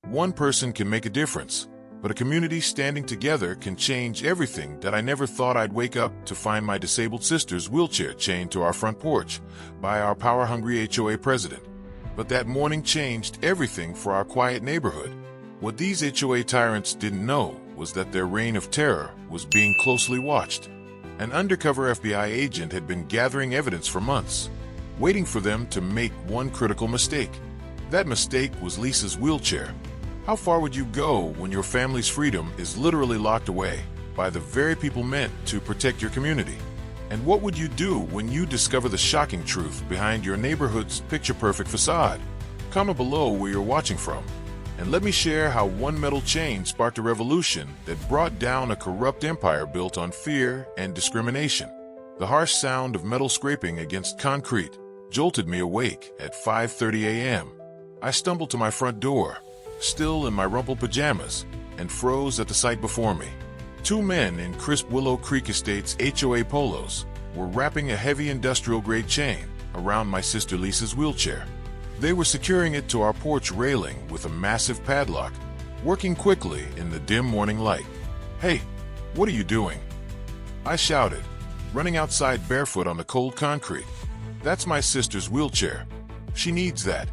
One person can make a difference, but a community standing together can change everything. That I never thought I'd wake up to find my disabled sister's wheelchair chained to our front porch by our power-hungry HOA president. But that morning changed everything for our quiet neighborhood. What these HOA tyrants didn't know was that their reign of terror was being closely watched. An undercover FBI agent had been gathering evidence for months, waiting for them to make one critical mistake. That mistake was Lisa's wheelchair. How far would you go when your family's freedom is literally locked away by the very people meant to protect your community? And what would you do when you discover the shocking truth behind your neighborhood's picture-perfect facade? Comment below where you're watching from, and let me share how one metal chain sparked a revolution that brought down a corrupt empire built on fear and discrimination. The harsh sound of metal scraping against concrete jolted me awake at 5:30 a.m. I stumbled to my front door, still in my rumpled pajamas, and froze at the sight before me. Two men in crisp Willow Creek Estates HOA polos were wrapping a heavy industrial-grade chain around my sister Lisa's wheelchair. They were securing it to our porch railing with a massive padlock, working quickly in the dim morning light. "Hey, what are you doing?" I shouted, running outside barefoot on the cold concrete. "That's my sister's wheelchair. She needs that."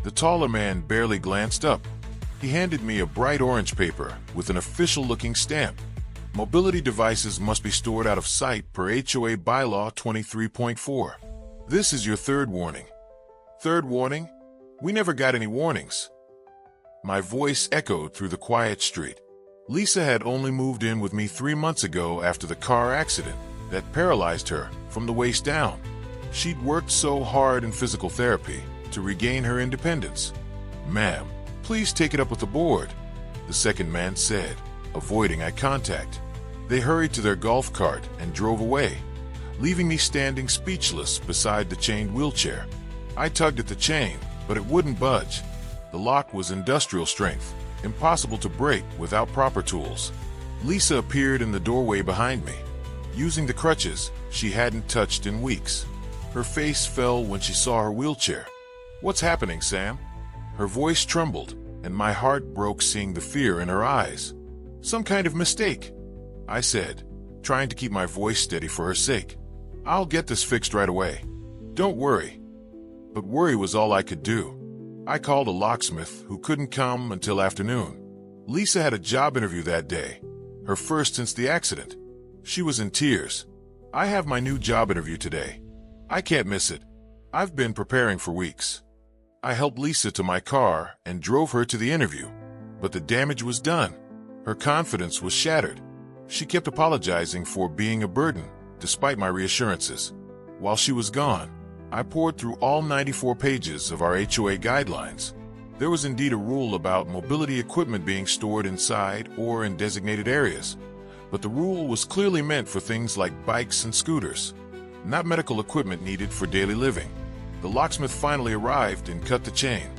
The taller man barely glanced up. He handed me a bright orange paper with an official-looking stamp. "Mobility devices must be stored out of sight per HOA Bylaw 23.4. This is your third warning." "Third warning? We never got any warnings." My voice echoed through the quiet street. Lisa had only moved in with me 3 months ago after the car accident that paralyzed her from the waist down. She'd worked so hard in physical therapy to regain her independence. "Ma'am, please take it up with the board," the second man said, avoiding eye contact. They hurried to their golf cart and drove away, leaving me standing speechless beside the chained wheelchair. I tugged at the chain, but it wouldn't budge. The lock was industrial strength, impossible to break without proper tools. Lisa appeared in the doorway behind me, using the crutches she hadn't touched in weeks. Her face fell when she saw her wheelchair. "What's happening, Sam?" Her voice trembled, and my heart broke seeing the fear in her eyes. "Some kind of mistake," I said, trying to keep my voice steady for her sake. "I'll get this fixed right away. Don't worry." But worry was all I could do. I called a locksmith who couldn't come until afternoon. Lisa had a job interview that day, her first since the accident. She was in tears. "I have my new job interview today. I can't miss it. I've been preparing for weeks." I helped Lisa to my car and drove her to the interview, but the damage was done. Her confidence was shattered. She kept apologizing for being a burden, despite my reassurances. While she was gone, I poured through all 94 pages of our HOA guidelines. There was indeed a rule about mobility equipment being stored inside or in designated areas, but the rule was clearly meant for things like bikes and scooters, not medical equipment needed for daily living. The locksmith finally arrived and cut the chain.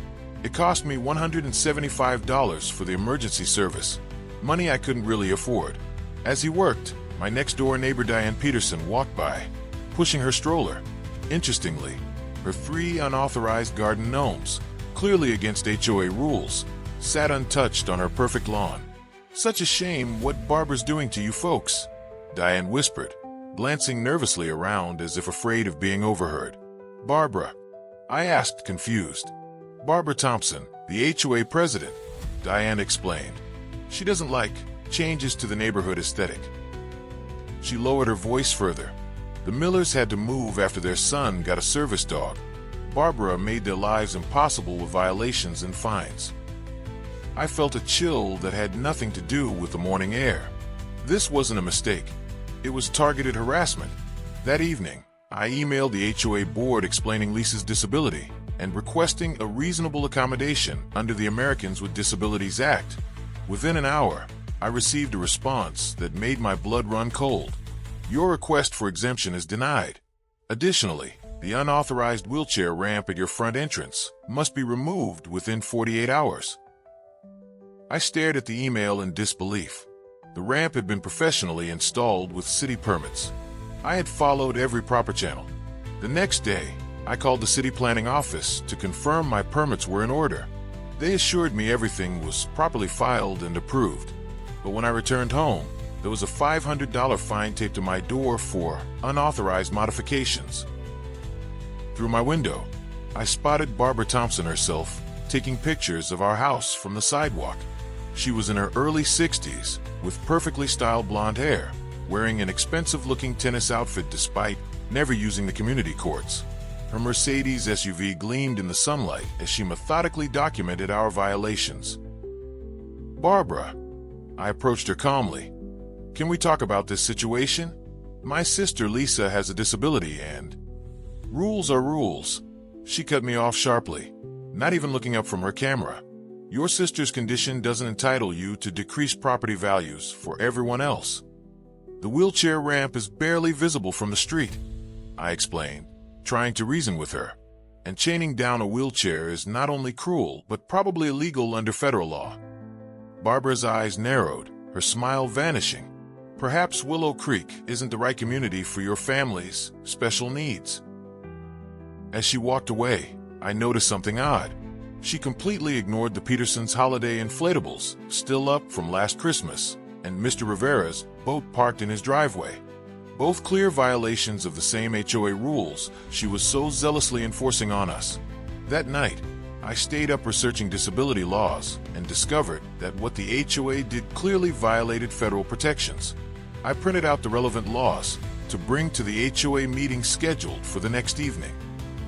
It cost me $175 for the emergency service, money I couldn't really afford. As he worked, my next-door neighbor Diane Peterson walked by, pushing her stroller. Interestingly, her 3 unauthorized garden gnomes, clearly against HOA rules, sat untouched on her perfect lawn. "Such a shame what Barbara's doing to you folks," Diane whispered, glancing nervously around as if afraid of being overheard. "Barbara?" I asked, confused. "Barbara Thompson, the HOA president," Diane explained. "She doesn't like changes to the neighborhood aesthetic." She lowered her voice further. "The Millers had to move after their son got a service dog. Barbara made their lives impossible with violations and fines." I felt a chill that had nothing to do with the morning air. This wasn't a mistake. It was targeted harassment. That evening, I emailed the HOA board explaining Lisa's disability and requesting a reasonable accommodation under the Americans with Disabilities Act. Within an hour, I received a response that made my blood run cold. "Your request for exemption is denied. Additionally, the unauthorized wheelchair ramp at your front entrance must be removed within 48 hours. I stared at the email in disbelief. The ramp had been professionally installed with city permits. I had followed every proper channel. The next day, I called the city planning office to confirm my permits were in order. They assured me everything was properly filed and approved, but when I returned home, there was a $500 fine taped to my door for unauthorized modifications. Through my window, I spotted Barbara Thompson herself taking pictures of our house from the sidewalk. She was in her early 60s, with perfectly styled blonde hair, wearing an expensive-looking tennis outfit despite never using the community courts. Her Mercedes SUV gleamed in the sunlight as she methodically documented our violations. "Barbara," I approached her calmly, "can we talk about this situation? My sister Lisa has a disability and..." "Rules are rules." She cut me off sharply, not even looking up from her camera. "Your sister's condition doesn't entitle you to decrease property values for everyone else. The wheelchair ramp is barely visible from the street," I explained, trying to reason with her. "And chaining down a wheelchair is not only cruel, but probably illegal under federal law." Barbara's eyes narrowed, her smile vanishing. "Perhaps Willow Creek isn't the right community for your family's special needs." As she walked away, I noticed something odd. She completely ignored the Petersons' holiday inflatables, still up from last Christmas, and Mr. Rivera's boat parked in his driveway. Both clear violations of the same HOA rules she was so zealously enforcing on us. That night, I stayed up researching disability laws and discovered that what the HOA did clearly violated federal protections. I printed out the relevant laws to bring to the HOA meeting scheduled for the next evening.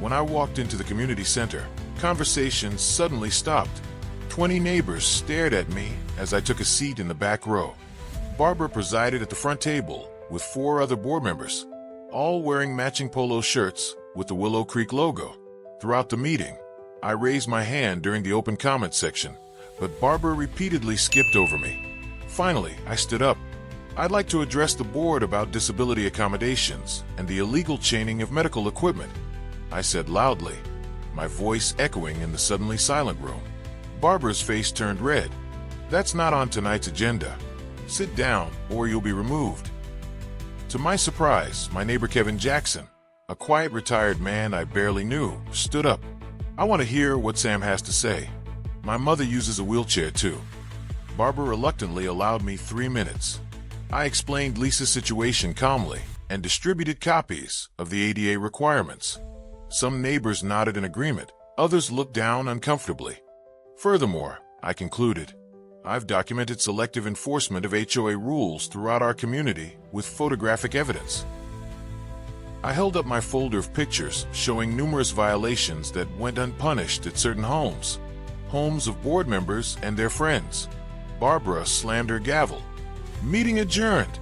When I walked into the community center, conversations suddenly stopped. 20 neighbors stared at me as I took a seat in the back row. Barbara presided at the front table with 4 other board members, all wearing matching polo shirts with the Willow Creek logo. Throughout the meeting, I raised my hand during the open comment section, but Barbara repeatedly skipped over me. Finally, I stood up. "I'd like to address the board about disability accommodations and the illegal chaining of medical equipment," I said loudly, my voice echoing in the suddenly silent room. Barbara's face turned red. "That's not on tonight's agenda. Sit down, or you'll be removed." To my surprise, my neighbor Kevin Jackson, a quiet retired man I barely knew, stood up. "I want to hear what Sam has to say. My mother uses a wheelchair too." Barbara reluctantly allowed me 3 minutes. I explained Lisa's situation calmly and distributed copies of the ADA requirements. Some neighbors nodded in agreement, others looked down uncomfortably. Furthermore, I concluded, I've documented selective enforcement of HOA rules throughout our community with photographic evidence. I held up my folder of pictures showing numerous violations that went unpunished at certain homes of board members and their friends. Barbara slammed her gavel. "Meeting adjourned,"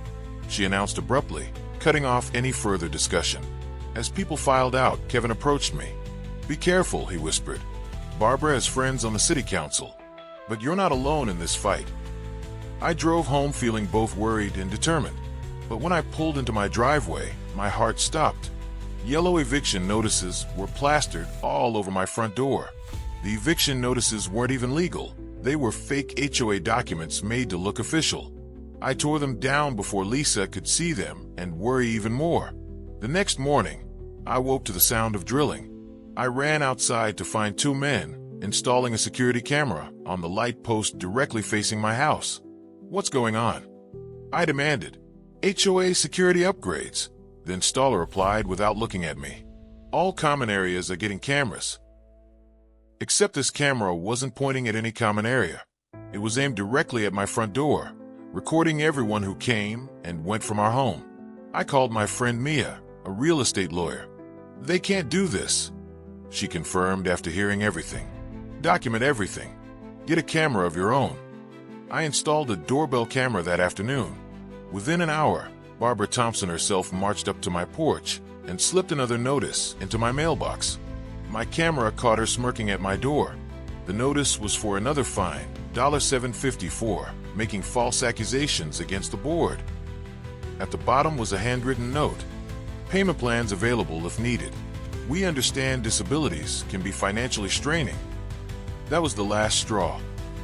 she announced abruptly, cutting off any further discussion. As people filed out, Kevin approached me. "Be careful," he whispered. "Barbara has friends on the city council, but you're not alone in this fight." I drove home feeling both worried and determined, but when I pulled into my driveway, my heart stopped. Yellow eviction notices were plastered all over my front door. The eviction notices weren't even legal. They were fake HOA documents made to look official. I tore them down before Lisa could see them and worry even more. The next morning, I woke to the sound of drilling. I ran outside to find 2 men installing a security camera on the light post directly facing my house. "What's going on?" I demanded. "HOA security upgrades," the installer replied without looking at me. "All common areas are getting cameras." Except this camera wasn't pointing at any common area. It was aimed directly at my front door, recording everyone who came and went from our home. I called my friend Mia, a real estate lawyer. "They can't do this," she confirmed after hearing everything. "Document everything. Get a camera of your own." I installed a doorbell camera that afternoon. Within an hour, Barbara Thompson herself marched up to my porch and slipped another notice into my mailbox. My camera caught her smirking at my door. The notice was for another fine, $7.54, making false accusations against the board. At the bottom was a handwritten note. "Payment plans available if needed. We understand disabilities can be financially straining." That was the last straw.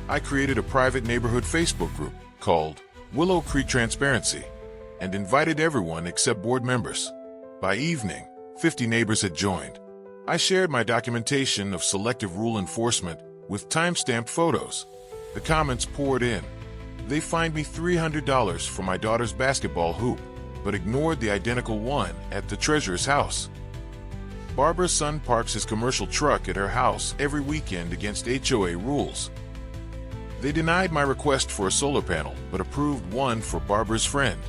I created a private neighborhood Facebook group called Willow Creek Transparency and invited everyone except board members. By evening, 50 neighbors had joined. I shared my documentation of selective rule enforcement with time-stamped photos. The comments poured in. They fined me $300 for my daughter's basketball hoop, but ignored the identical one at the treasurer's house. Barbara's son parks his commercial truck at her house every weekend against HOA rules. They denied my request for a solar panel, but approved one for Barbara's friend.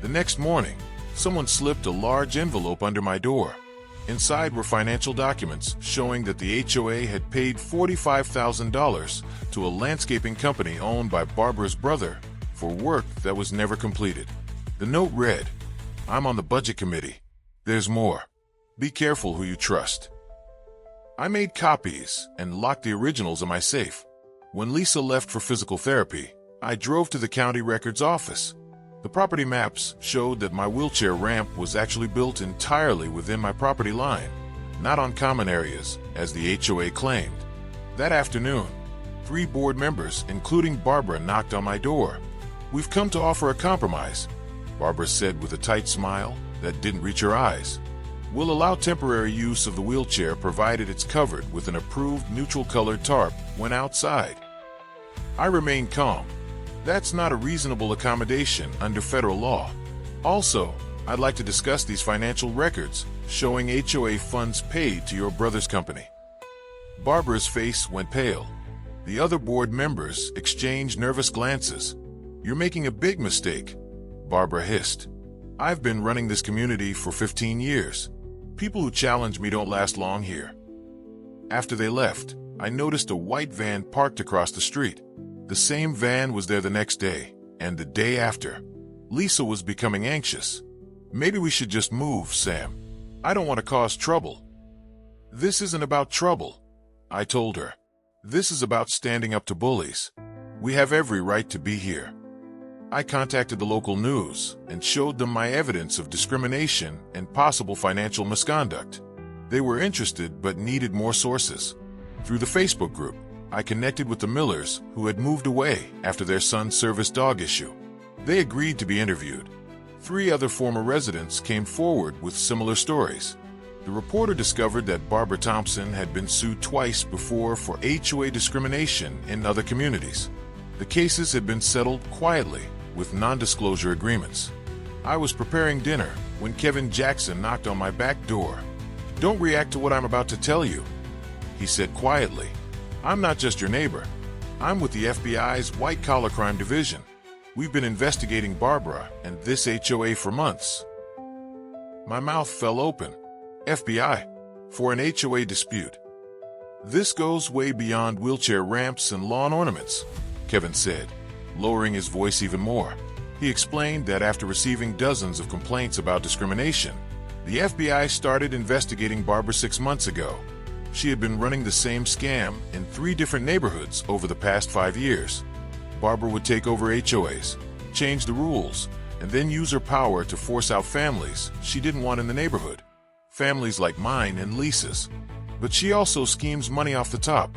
The next morning, someone slipped a large envelope under my door. Inside were financial documents showing that the HOA had paid $45,000 to a landscaping company owned by Barbara's brother for work that was never completed. The note read, "I'm on the budget committee. There's more. Be careful who you trust." I made copies and locked the originals in my safe. When Lisa left for physical therapy, I drove to the county records office. The property maps showed that my wheelchair ramp was actually built entirely within my property line, not on common areas, as the HOA claimed. That afternoon, 3 board members, including Barbara, knocked on my door. "We've come to offer a compromise," Barbara said with a tight smile that didn't reach her eyes. "We'll allow temporary use of the wheelchair provided it's covered with an approved neutral-colored tarp when outside." I remained calm. That's not a reasonable accommodation under federal law. Also, I'd like to discuss these financial records showing HOA funds paid to your brother's company. Barbara's face went pale. The other board members exchanged nervous glances. "You're making a big mistake," Barbara hissed. "I've been running this community for 15 years. People who challenge me don't last long here." After they left, I noticed a white van parked across the street. The same van was there the next day, and the day after. Lisa was becoming anxious. "Maybe we should just move, Sam. I don't want to cause trouble." "This isn't about trouble," I told her. "This is about standing up to bullies. We have every right to be here." I contacted the local news and showed them my evidence of discrimination and possible financial misconduct. They were interested but needed more sources. Through the Facebook group, I connected with the Millers, who had moved away after their son's service dog issue. They agreed to be interviewed. 3 other former residents came forward with similar stories. The reporter discovered that Barbara Thompson had been sued twice before for HOA discrimination in other communities. The cases had been settled quietly, with non-disclosure agreements. I was preparing dinner when Kevin Jackson knocked on my back door. "Don't react to what I'm about to tell you," he said quietly. "I'm not just your neighbor. I'm with the FBI's white-collar crime division. We've been investigating Barbara and this HOA for months." My mouth fell open. FBI? For an HOA dispute? "This goes way beyond wheelchair ramps and lawn ornaments," Kevin said, lowering his voice even more. He explained that after receiving dozens of complaints about discrimination, the FBI started investigating Barbara 6 months ago. She had been running the same scam in 3 different neighborhoods over the past 5 years. Barbara would take over HOAs, change the rules, and then use her power to force out families she didn't want in the neighborhood. Families like mine and Lisa's. "But she also schemes money off the top,"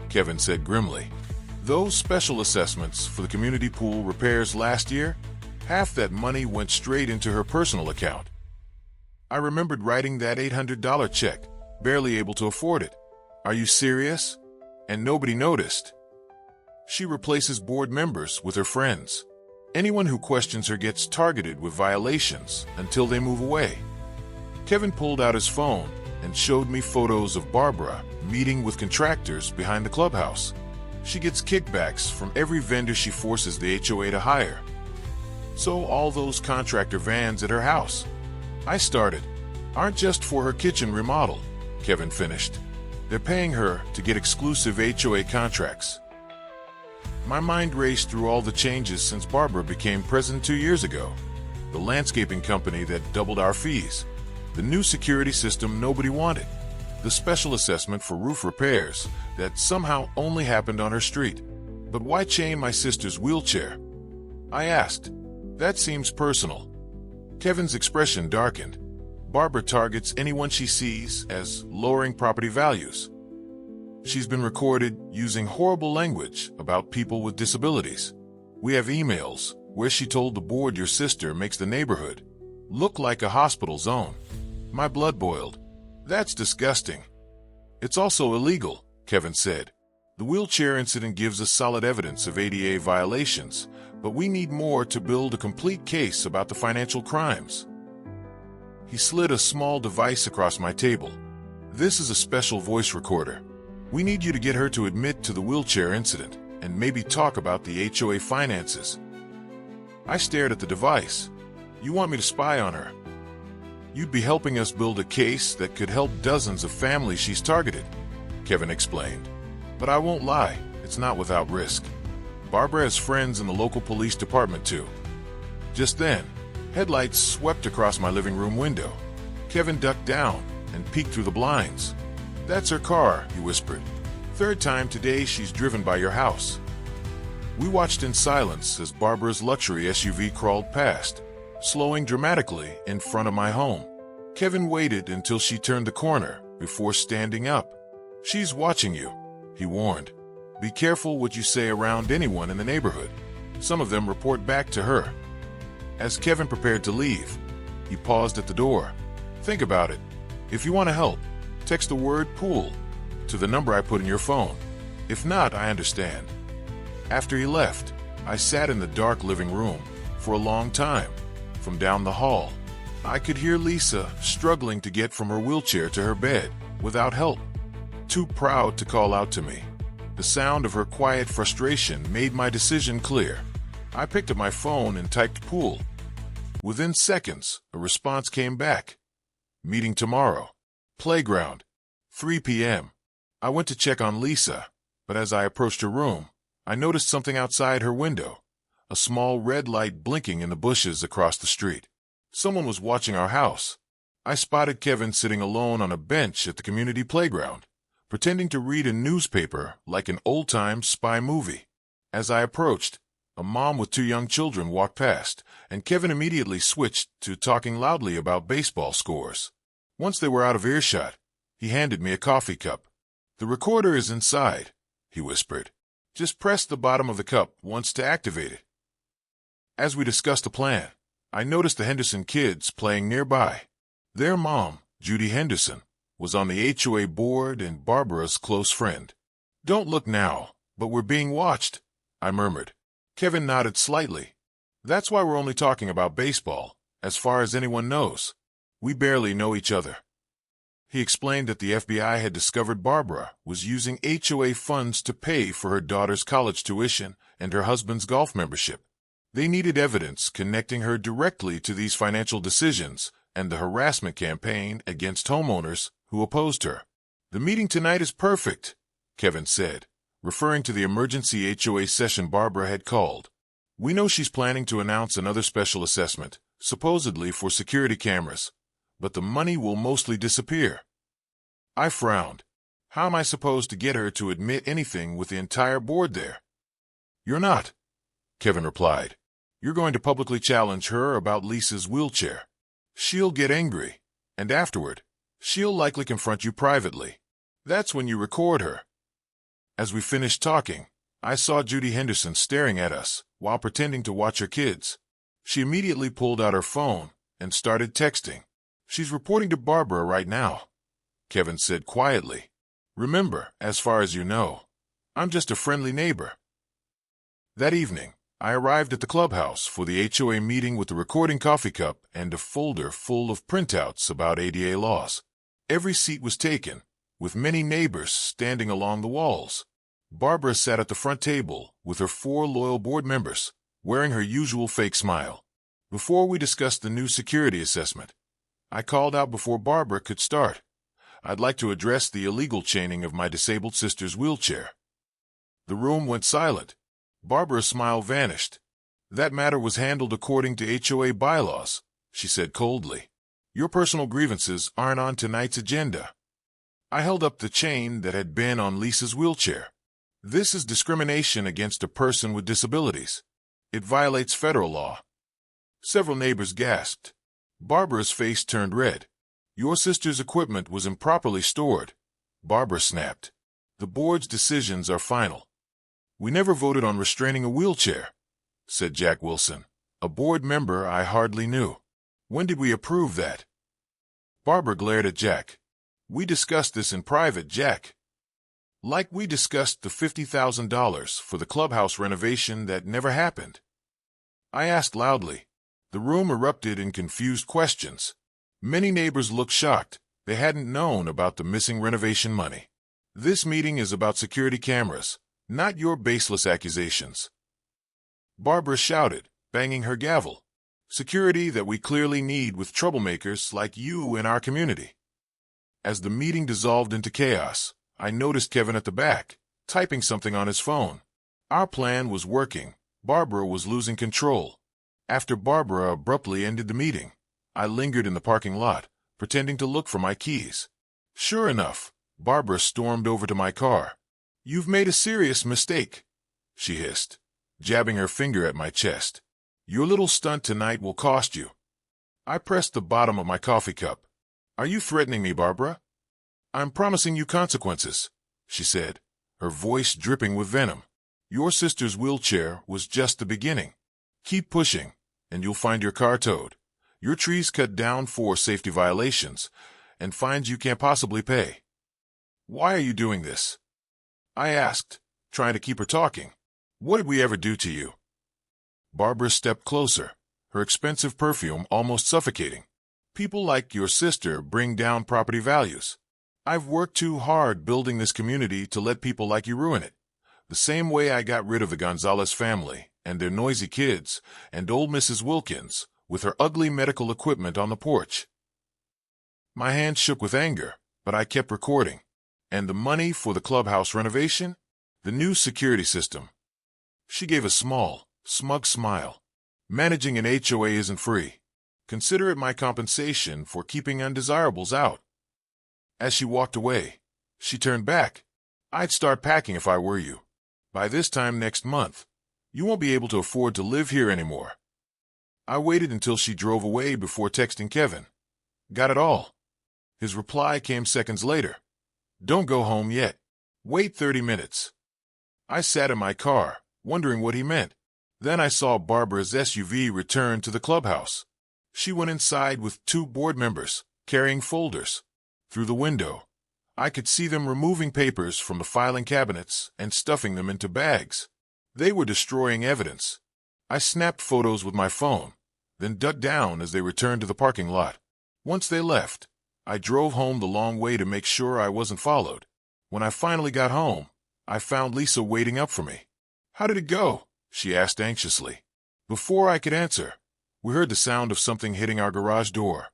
Kevin said grimly. "Those special assessments for the community pool repairs last year, half that money went straight into her personal account. I remembered writing that $800 check, barely able to afford it. Are you serious? And nobody noticed. She replaces board members with her friends. Anyone who questions her gets targeted with violations until they move away." Kevin pulled out his phone and showed me photos of Barbara meeting with contractors behind the clubhouse. She gets kickbacks from every vendor she forces the HOA to hire. So all those contractor vans at her house, I started, aren't just for her kitchen remodel, Kevin finished. They're paying her to get exclusive HOA contracts. My mind raced through all the changes since Barbara became president 2 years ago. The landscaping company that doubled our fees. The new security system nobody wanted. The special assessment for roof repairs that somehow only happened on her street. But why chain my sister's wheelchair? I asked. That seems personal. Kevin's expression darkened. Barbara targets anyone she sees as lowering property values. She's been recorded using horrible language about people with disabilities. We have emails where she told the board your sister makes the neighborhood look like a hospital zone. My blood boiled. That's disgusting. It's also illegal, Kevin said. The wheelchair incident gives us solid evidence of ADA violations, but we need more to build a complete case about the financial crimes. He slid a small device across my table. This is a special voice recorder. We need you to get her to admit to the wheelchair incident and maybe talk about the HOA finances. I stared at the device. You want me to spy on her? You'd be helping us build a case that could help dozens of families she's targeted, Kevin explained. But I won't lie, it's not without risk. Barbara has friends in the local police department too. Just then, headlights swept across my living room window. Kevin ducked down and peeked through the blinds. That's her car, he whispered. Third time today she's driven by your house. We watched in silence as Barbara's luxury SUV crawled past, slowing dramatically in front of my home. Kevin waited until she turned the corner before standing up. She's watching you, he warned. Be careful what you say around anyone in the neighborhood. Some of them report back to her. As Kevin prepared to leave, he paused at the door. Think about it. If you want to help, text the word pool to the number I put in your phone. If not, I understand. After he left, I sat in the dark living room for a long time. From down the hall, I could hear Lisa struggling to get from her wheelchair to her bed without help. Too proud to call out to me. The sound of her quiet frustration made my decision clear. I picked up my phone and typed pool. Within seconds, a response came back. Meeting tomorrow. Playground. 3 p.m. I went to check on Lisa, but as I approached her room, I noticed something outside her window. A small red light blinking in the bushes across the street. Someone was watching our house. I spotted Kevin sitting alone on a bench at the community playground, pretending to read a newspaper like an old-time spy movie. As I approached, a mom with 2 young children walked past, and Kevin immediately switched to talking loudly about baseball scores. Once they were out of earshot, he handed me a coffee cup. The recorder is inside, he whispered. Just press the bottom of the cup once to activate it. As we discussed the plan, I noticed the Henderson kids playing nearby. Their mom, Judy Henderson, was on the HOA board and Barbara's close friend. Don't look now, but we're being watched, I murmured. Kevin nodded slightly. That's why we're only talking about baseball, as far as anyone knows. We barely know each other. He explained that the FBI had discovered Barbara was using HOA funds to pay for her daughter's college tuition and her husband's golf membership. They needed evidence connecting her directly to these financial decisions and the harassment campaign against homeowners who opposed her. The meeting tonight is perfect, Kevin said, referring to the emergency HOA session Barbara had called. We know she's planning to announce another special assessment, supposedly for security cameras, but the money will mostly disappear. I frowned. How am I supposed to get her to admit anything with the entire board there? You're not, Kevin replied. You're going to publicly challenge her about Lisa's wheelchair. She'll get angry, and afterward, she'll likely confront you privately. That's when you record her. As we finished talking, I saw Judy Henderson staring at us while pretending to watch her kids. She immediately pulled out her phone and started texting. She's reporting to Barbara right now, Kevin said quietly. Remember, as far as you know, I'm just a friendly neighbor. That evening, I arrived at the clubhouse for the HOA meeting with a recording coffee cup and a folder full of printouts about ADA laws. Every seat was taken, with many neighbors standing along the walls. Barbara sat at the front table with her 4 loyal board members, wearing her usual fake smile. Before we discussed the new security assessment, I called out before Barbara could start. I'd like to address the illegal chaining of my disabled sister's wheelchair. The room went silent. Barbara's smile vanished. That matter was handled according to HOA bylaws, she said coldly. Your personal grievances aren't on tonight's agenda. I held up the chain that had been on Lisa's wheelchair. This is discrimination against a person with disabilities. It violates federal law. Several neighbors gasped. Barbara's face turned red. Your sister's equipment was improperly stored, Barbara snapped. The board's decisions are final. We never voted on restraining a wheelchair, said Jack Wilson, a board member I hardly knew. When did we approve that? Barbara glared at Jack. We discussed this in private, Jack. Like we discussed the $50,000 for the clubhouse renovation that never happened. I asked loudly. The room erupted in confused questions. Many neighbors looked shocked. They hadn't known about the missing renovation money. This meeting is about security cameras, not your baseless accusations. Barbara shouted, banging her gavel. Security that we clearly need with troublemakers like you in our community. As the meeting dissolved into chaos, I noticed Kevin at the back, typing something on his phone. Our plan was working. Barbara was losing control. After Barbara abruptly ended the meeting, I lingered in the parking lot, pretending to look for my keys. Sure enough, Barbara stormed over to my car. "You've made a serious mistake," she hissed, jabbing her finger at my chest. "Your little stunt tonight will cost you." I pressed the bottom of my coffee cup. "Are you threatening me, Barbara?" "I'm promising you consequences," she said, her voice dripping with venom. "Your sister's wheelchair was just the beginning. Keep pushing, and you'll find your car towed, your trees cut down for safety violations, and fines you can't possibly pay." "Why are you doing this?" I asked, trying to keep her talking. "What did we ever do to you?" Barbara stepped closer, her expensive perfume almost suffocating. "People like your sister bring down property values. I've worked too hard building this community to let people like you ruin it. The same way I got rid of the Gonzalez family and their noisy kids and old Mrs. Wilkins with her ugly medical equipment on the porch." My hand shook with anger, but I kept recording. "And the money for the clubhouse renovation? The new security system?" She gave a small, smug smile. "Managing an HOA isn't free. Consider it my compensation for keeping undesirables out." As she walked away, she turned back. "I'd start packing if I were you. By this time next month, you won't be able to afford to live here anymore." I waited until she drove away before texting Kevin. "Got it all?" His reply came seconds later. "Don't go home yet. Wait 30 minutes." I sat in my car, wondering what he meant. Then I saw Barbara's SUV return to the clubhouse. She went inside with 2 board members, carrying folders. Through the window, I could see them removing papers from the filing cabinets and stuffing them into bags. They were destroying evidence. I snapped photos with my phone, then ducked down as they returned to the parking lot. Once they left, I drove home the long way to make sure I wasn't followed. When I finally got home, I found Lisa waiting up for me. "How did it go?" she asked anxiously. Before I could answer, we heard the sound of something hitting our garage door.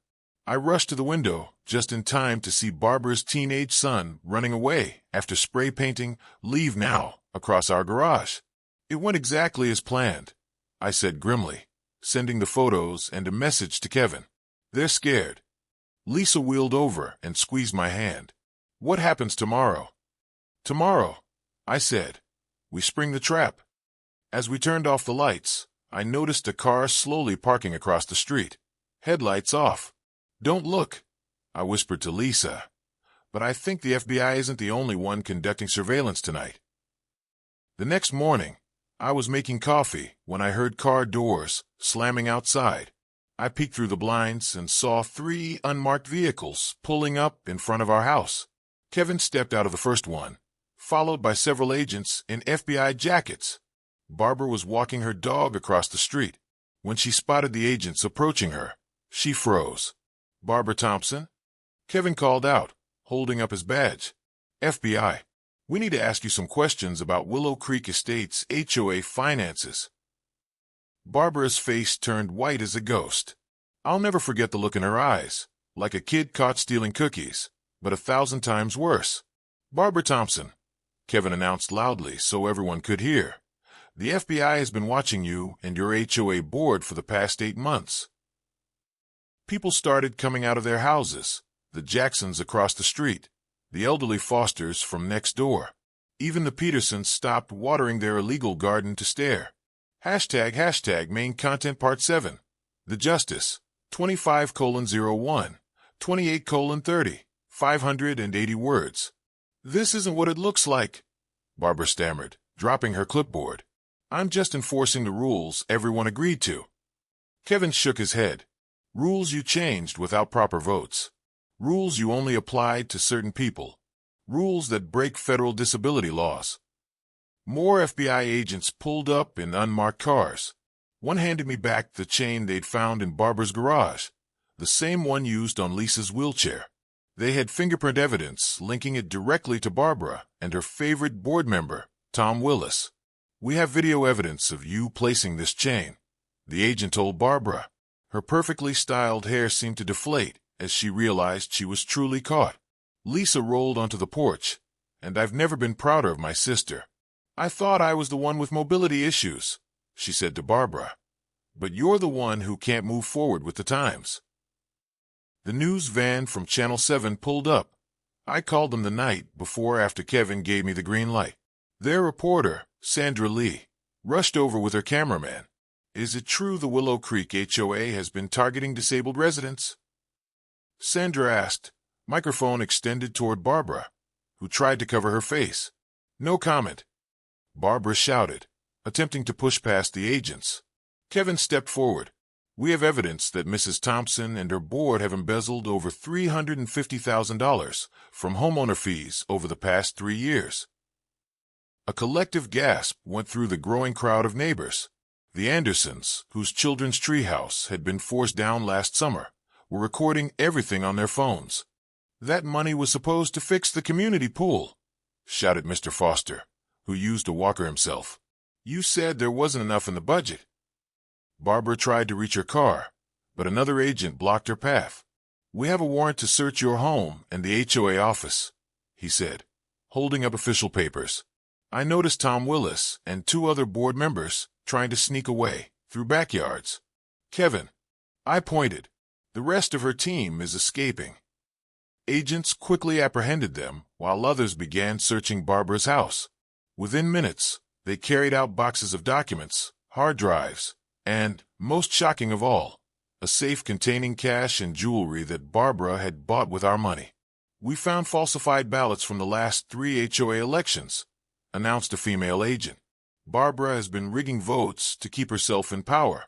I rushed to the window just in time to see Barbara's teenage son running away after spray painting "Leave Now" across our garage. "It went exactly as planned," I said grimly, sending the photos and a message to Kevin. "They're scared." Lisa wheeled over and squeezed my hand. "What happens tomorrow?" "Tomorrow," I said, "we spring the trap." As we turned off the lights, I noticed a car slowly parking across the street, headlights off. "Don't look," I whispered to Lisa, "but I think the FBI isn't the only one conducting surveillance tonight." The next morning, I was making coffee when I heard car doors slamming outside. I peeked through the blinds and saw 3 unmarked vehicles pulling up in front of our house. Kevin stepped out of the first one, followed by several agents in FBI jackets. Barbara was walking her dog across the street. When she spotted the agents approaching her, she froze. "Barbara Thompson?" Kevin called out, holding up his badge. "FBI. We need to ask you some questions about Willow Creek Estates HOA finances." Barbara's face turned white as a ghost. I'll never forget the look in her eyes, like a kid caught stealing cookies, but 1,000 times worse. "Barbara Thompson," Kevin announced loudly so everyone could hear, "the FBI has been watching you and your HOA board for the past 8 months. People started coming out of their houses, the Jacksons across the street, the elderly Fosters from next door. Even the Petersons stopped watering their illegal garden to stare. Hashtag main content part 7. The Justice, 25:01, 28:30, 580 words. "This isn't what it looks like," Barbara stammered, dropping her clipboard. "I'm just enforcing the rules everyone agreed to." Kevin shook his head. "Rules you changed without proper votes. Rules you only applied to certain people. rules that break federal disability laws. More FBI agents pulled up in unmarked cars. One handed me back the chain they'd found in Barbara's garage, the same one used on Lisa's wheelchair. They had fingerprint evidence linking it directly to Barbara and her favorite board member, Tom Willis. "We have video evidence of you placing this chain," the agent told Barbara. Her perfectly styled hair seemed to deflate as she realized she was truly caught. Lisa rolled onto the porch, and "I've never been prouder of my sister. I thought I was the one with mobility issues," she said to Barbara. "But you're the one who can't move forward with the times." The news van from Channel 7 pulled up. I called them the night before after Kevin gave me the green light. Their reporter, Sandra Lee, rushed over with her cameraman. "Is it true the Willow Creek HOA has been targeting disabled residents?" Sandra asked, microphone extended toward Barbara, who tried to cover her face. "No comment," Barbara shouted, attempting to push past the agents. Kevin stepped forward. "We have evidence that Mrs. Thompson and her board have embezzled over $350,000 from homeowner fees over the past 3 years." A collective gasp went through the growing crowd of neighbors. The Andersons, whose children's treehouse had been forced down last summer, were recording everything on their phones. "That money was supposed to fix the community pool," shouted Mr. Foster, who used a walker himself. "You said there wasn't enough in the budget." Barbara tried to reach her car, but another agent blocked her path. "We have a warrant to search your home and the HOA office," he said, holding up official papers. "I noticed Tom Willis and 2 other board members trying to sneak away through backyards." "Kevin," I pointed, "the rest of her team is escaping." Agents quickly apprehended them while others began searching Barbara's house. Within minutes, they carried out boxes of documents, hard drives, and, most shocking of all, a safe containing cash and jewelry that Barbara had bought with our money. "We found falsified ballots from the last 3 HOA elections," announced a female agent. "Barbara has been rigging votes to keep herself in power."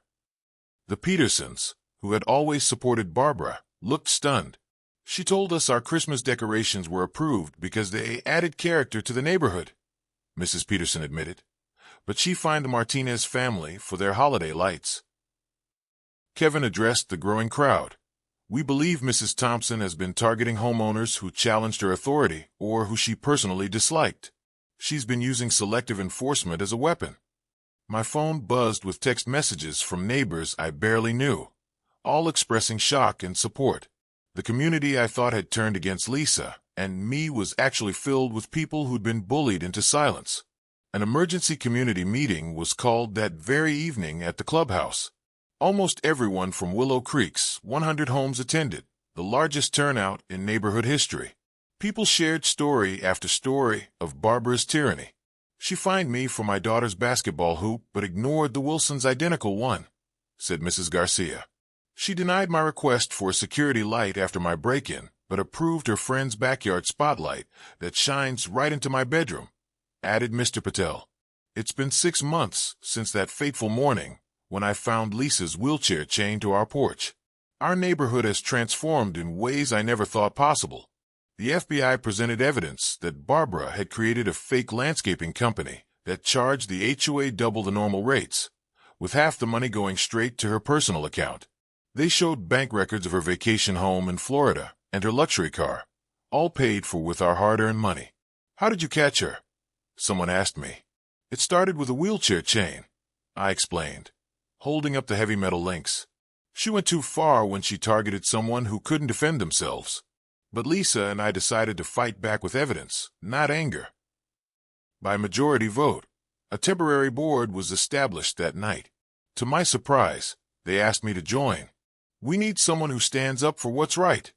The Petersons, who had always supported Barbara, looked stunned. "She told us our Christmas decorations were approved because they added character to the neighborhood," Mrs. Peterson admitted. "But she fined the Martinez family for their holiday lights." Kevin addressed the growing crowd. "We believe Mrs. Thompson has been targeting homeowners who challenged her authority or who she personally disliked. She's been using selective enforcement as a weapon." My phone buzzed with text messages from neighbors I barely knew, all expressing shock and support. The community I thought had turned against Lisa and me was actually filled with people who'd been bullied into silence. An emergency community meeting was called that very evening at the clubhouse. Almost everyone from Willow Creek's 100 homes attended, the largest turnout in neighborhood history. People shared story after story of Barbara's tyranny. "She fined me for my daughter's basketball hoop but ignored the Wilsons' identical one," said Mrs. Garcia. "She denied my request for a security light after my break-in, but approved her friend's backyard spotlight that shines right into my bedroom," added Mr. Patel. "It's been 6 months since that fateful morning when I found Lisa's wheelchair chained to our porch. Our neighborhood has transformed in ways I never thought possible." The FBI presented evidence that Barbara had created a fake landscaping company that charged the HOA double the normal rates, with half the money going straight to her personal account. They showed bank records of her vacation home in Florida and her luxury car, all paid for with our hard-earned money. "How did you catch her?" someone asked me. "It started with a wheelchair chain," I explained, holding up the heavy metal links. "She went too far when she targeted someone who couldn't defend themselves. But Lisa and I decided to fight back with evidence, not anger." By majority vote, a temporary board was established that night. To my surprise, they asked me to join. "We need someone who stands up for what's right,"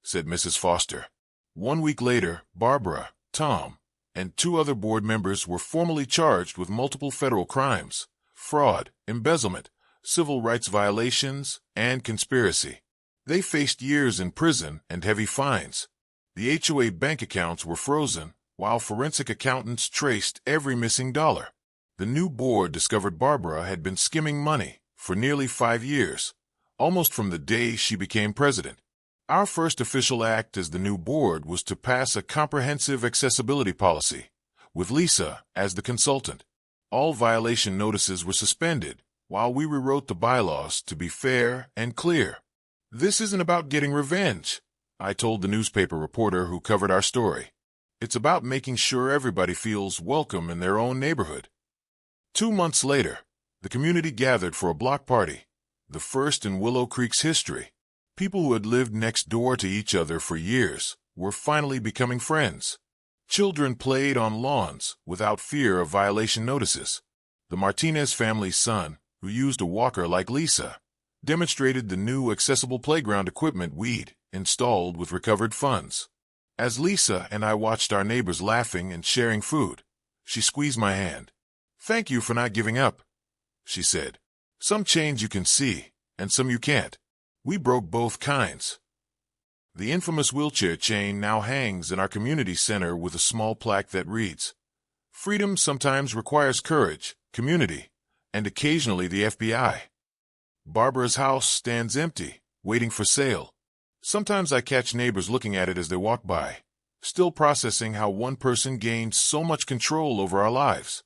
said Mrs. Foster. 1 week later, Barbara, Tom, and 2 other board members were formally charged with multiple federal crimes: fraud, embezzlement, civil rights violations, and conspiracy. They faced years in prison and heavy fines. The HOA bank accounts were frozen, while forensic accountants traced every missing dollar. The new board discovered Barbara had been skimming money for nearly 5 years, almost from the day she became president. Our first official act as the new board was to pass a comprehensive accessibility policy, with Lisa as the consultant. All violation notices were suspended, while we rewrote the bylaws to be fair and clear. "This isn't about getting revenge," I told the newspaper reporter who covered our story. "It's about making sure everybody feels welcome in their own neighborhood." 2 months later, the community gathered for a block party, the first in Willow Creek's history. People who had lived next door to each other for years were finally becoming friends. Children played on lawns without fear of violation notices. The Martinez family's son, who used a walker like Lisa, demonstrated the new accessible playground equipment we'd installed with recovered funds. As Lisa and I watched our neighbors laughing and sharing food, she squeezed my hand. "Thank you for not giving up," she said. "Some change you can see, and some you can't. We broke both kinds." The infamous wheelchair chain now hangs in our community center with a small plaque that reads, "Freedom sometimes requires courage, community, and occasionally the FBI." Barbara's house stands empty, waiting for sale. Sometimes I catch neighbors looking at it as they walk by, still processing how one person gained so much control over our lives.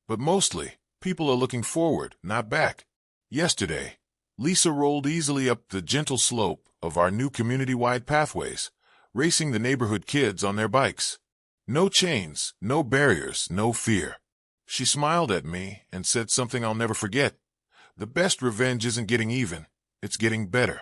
But mostly, people are looking forward, not back. Yesterday, Lisa rolled easily up the gentle slope of our new community-wide pathways, racing the neighborhood kids on their bikes. No chains, no barriers, no fear. She smiled at me and said something I'll never forget. "The best revenge isn't getting even, it's getting better."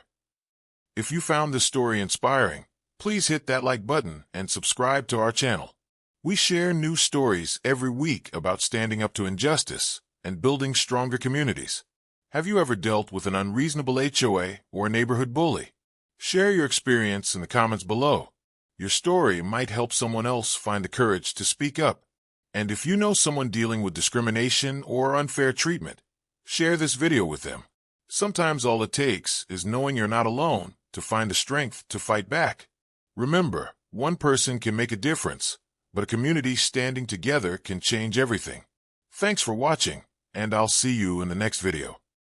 If you found this story inspiring, please hit that like button and subscribe to our channel. We share new stories every week about standing up to injustice and building stronger communities. Have you ever dealt with an unreasonable HOA or a neighborhood bully? Share your experience in the comments below. Your story might help someone else find the courage to speak up. And if you know someone dealing with discrimination or unfair treatment, share this video with them. Sometimes all it takes is knowing you're not alone to find the strength to fight back. Remember, one person can make a difference, but a community standing together can change everything. Thanks for watching, and I'll see you in the next video.